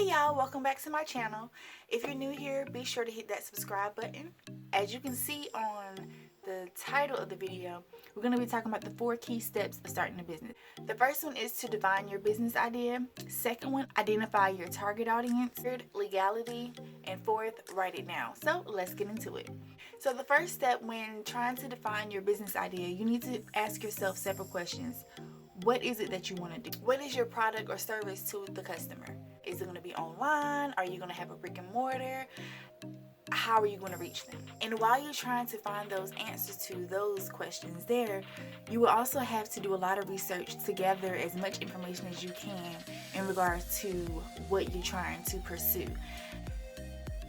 Hey y'all, welcome back to my channel. If you're new here, be sure to hit that subscribe button. As you can see on the title of the video, we're going to be talking about the 4 key steps of starting a business. The first one is to define your business idea. Second one, identify your target audience. Third, legality. And fourth, write it down. So let's get into it. So the first step when trying to define your business idea, you need to ask yourself several questions. What is it that you want to do? What is your product or service to the customer? Is it going to be online? Are you going to have a brick and mortar? How are you going to reach them? And while you're trying to find those answers to those questions there, you will also have to do a lot of research to gather as much information as you can in regards to what you're trying to pursue.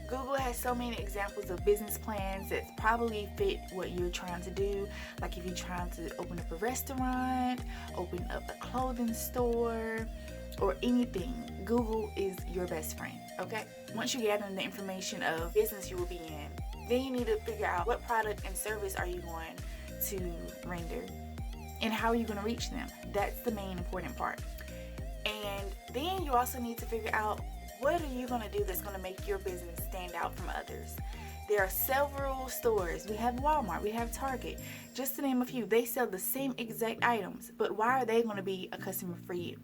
Google has so many examples of business plans that probably fit what you're trying to do. Like if you're trying to open up a restaurant, open up a clothing store, or anything, Google is your best friend, okay? Once you gather the information of business you will be in, then you need to figure out what product and service are you going to render and how are you going to reach them. That's the main important part. And then you also need to figure out what are you going to do that's going to make your business stand out from others. There are several stores. We have Walmart, we have Target, just to name a few. They sell the same exact items, but why are they going to be a customer for you?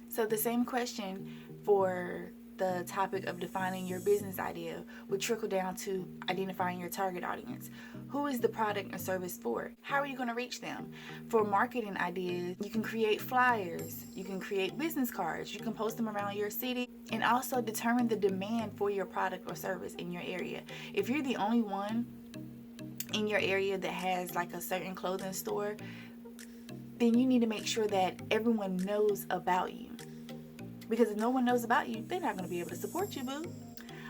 So the same question for the topic of defining your business idea would trickle down to identifying your target audience. Who is the product or service for? How are you going to reach them? For marketing ideas, you can create flyers, you can create business cards, you can post them around your city, and also determine the demand for your product or service in your area. If you're the only one in your area that has like a certain clothing store, then you need to make sure that everyone knows about you. Because if no one knows about you, they're not going to be able to support you, boo.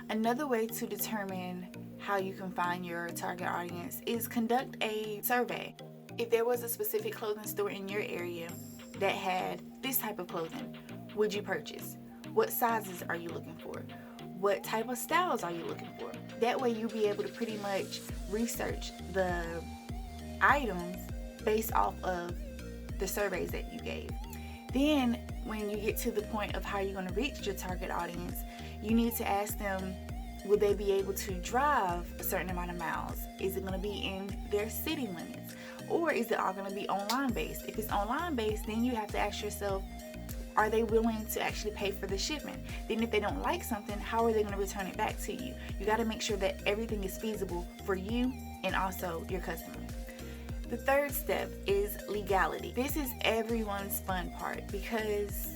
Another way to determine how you can find your target audience is conduct a survey. If there was a specific clothing store in your area that had this type of clothing, would you purchase? What sizes are you looking for? What type of styles are you looking for? That way you'll be able to pretty much research the items based off of the surveys that you gave. Then when you get to the point of how you're going to reach your target audience, you need to ask them, will they be able to drive a certain amount of miles? Is it going to be in their city limits? Or is it all going to be online based? If it's online based, then you have to ask yourself, are they willing to actually pay for the shipment? Then if they don't like something, how are they going to return it back to you? You got to make sure that everything is feasible for you and also your customer. The third step is legality. This is everyone's fun part because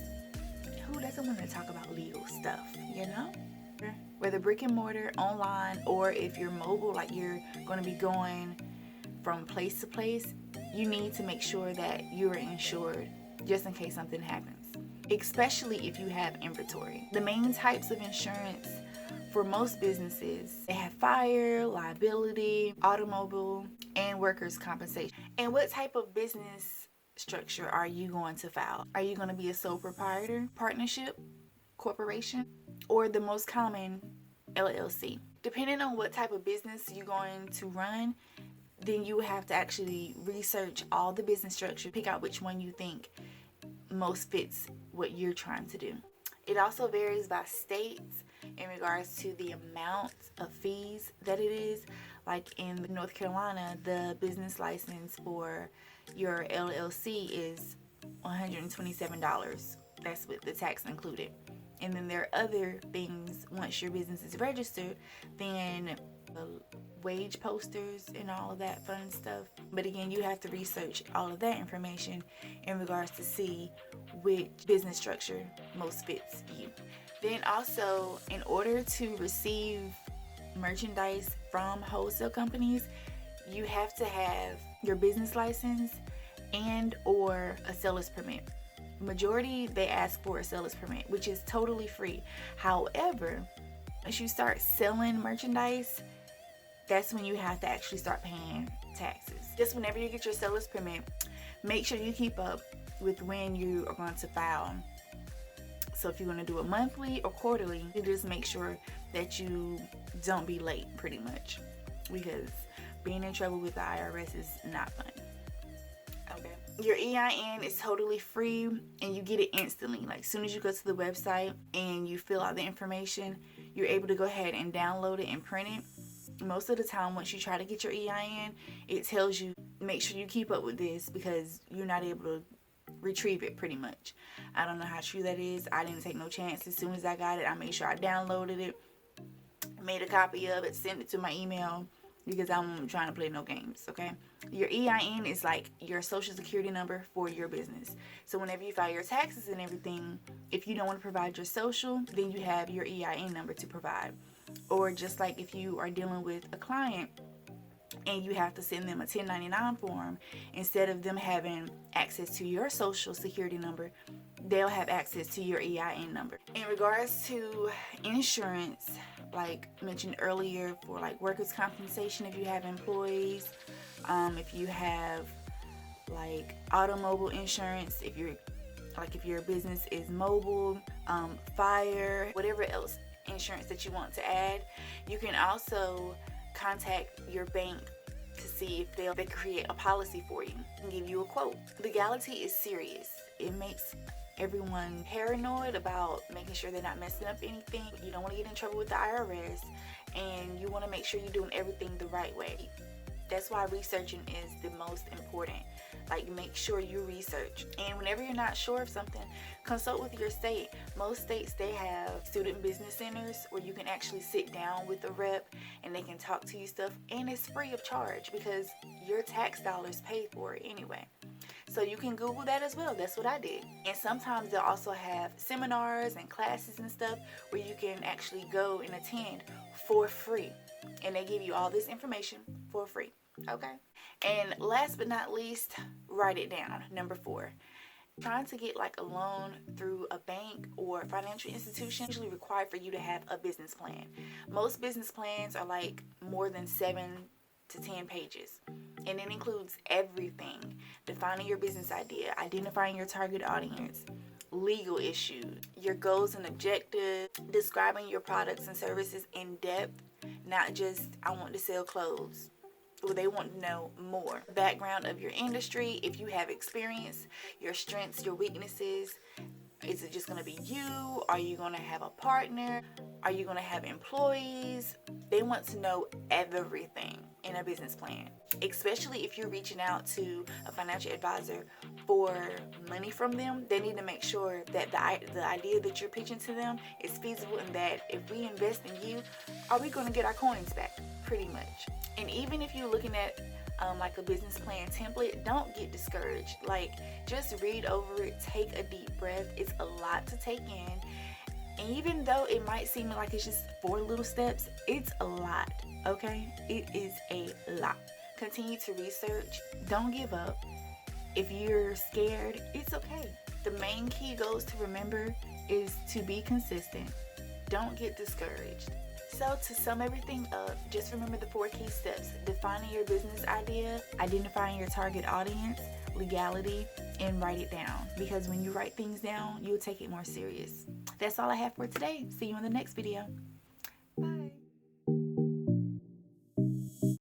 who doesn't want to talk about legal stuff, you know? Whether brick and mortar, online, or if you're mobile, like you're going to be going from place to place, you need to make sure that you're insured just in case something happens, especially if you have inventory. The main types of insurance for most businesses, they have fire, liability, automobile, and workers' compensation. And what type of business structure are you going to file? Are you going to be a sole proprietor, partnership, corporation, or the most common LLC? Depending on what type of business you're going to run, then you have to actually research all the business structure, pick out which one you think most fits what you're trying to do. It also varies by states in regards to the amount of fees that it is. Like in North Carolina, the business license for your LLC is $127. That's with the tax included. And then there are other things once your business is registered, then wage posters and all of that fun stuff. But again, you have to research all of that information in regards to see which business structure most fits you. Then also, in order to receive merchandise from wholesale companies, you have to have your business license and or a seller's permit. Majority, they ask for a seller's permit, which is totally free. However, once you start selling merchandise, that's when you have to actually start paying taxes. Just whenever you get your seller's permit, make sure you keep up with when you are going to file. So if you're going to do it monthly or quarterly, you just make sure that you don't be late pretty much, because being in trouble with the IRS is not fun. Okay. Your EIN is totally free and you get it instantly. Like as soon as you go to the website and you fill out the information, you're able to go ahead and download it and print it. Most of the time, once you try to get your EIN, it tells you make sure you keep up with this because you're not able to retrieve it pretty much. I don't know how true that is. I didn't take no chance. As soon as I got it, I made sure I downloaded it, made a copy of it, sent it to my email because I'm trying to play no games, okay? Your EIN is like your social security number for your business. So whenever you file your taxes and everything, if you don't want to provide your social, then you have your EIN number to provide. Or just like if you are dealing with a client and you have to send them a 1099 form, instead of them having access to your social security number, they'll have access to your EIN number. In regards to insurance, like mentioned earlier, for like workers' compensation, if you have employees, if you have like automobile insurance, if your business is mobile, fire, whatever else insurance that you want to add, you can also contact your bank to see if they create a policy for you and give you a quote. Legality is serious. It makes everyone paranoid about making sure they're not messing up anything. You don't want to get in trouble with the IRS, and you want to make sure you're doing everything the right way. That's why researching is the most important. Like, make sure you research. And whenever you're not sure of something, consult with your state. Most states, they have student business centers where you can actually sit down with a rep and they can talk to you stuff, and it's free of charge because your tax dollars pay for it anyway. So you can Google that as well. That's what I did. And sometimes they'll also have seminars and classes and stuff where you can actually go and attend for free. And they give you all this information for free. Okay? And last but not least, write it down. Number 4. Trying to get like a loan through a bank or financial institution usually require for you to have a business plan. Most business plans are like more than 7 to 10 pages. And it includes everything: defining your business idea, identifying your target audience, legal issues, your goals and objectives, describing your products and services in depth, not just I want to sell clothes. Well, they want to know more. Background of your industry, if you have experience, your strengths, your weaknesses. Is it just going to be you? Are you going to have a partner? Are you going to have employees? They want to know everything in a business plan, especially if you're reaching out to a financial advisor for money from them. They need to make sure that the idea that you're pitching to them is feasible, and that if we invest in you, are we going to get our coins back? Pretty much. And even if you're looking at like a business plan template, don't get discouraged. Like, just read over it, take a deep breath. It's a lot to take in. And even though it might seem like it's just 4 little steps, it's a lot, okay? It is a lot. Continue to research. Don't give up. If you're scared, it's okay. The main key goals to remember is to be consistent. Don't get discouraged. So to sum everything up, just remember the 4 key steps: defining your business idea, identifying your target audience, legality, and write it down. Because when you write things down, you'll take it more serious. That's all I have for today. See you in the next video.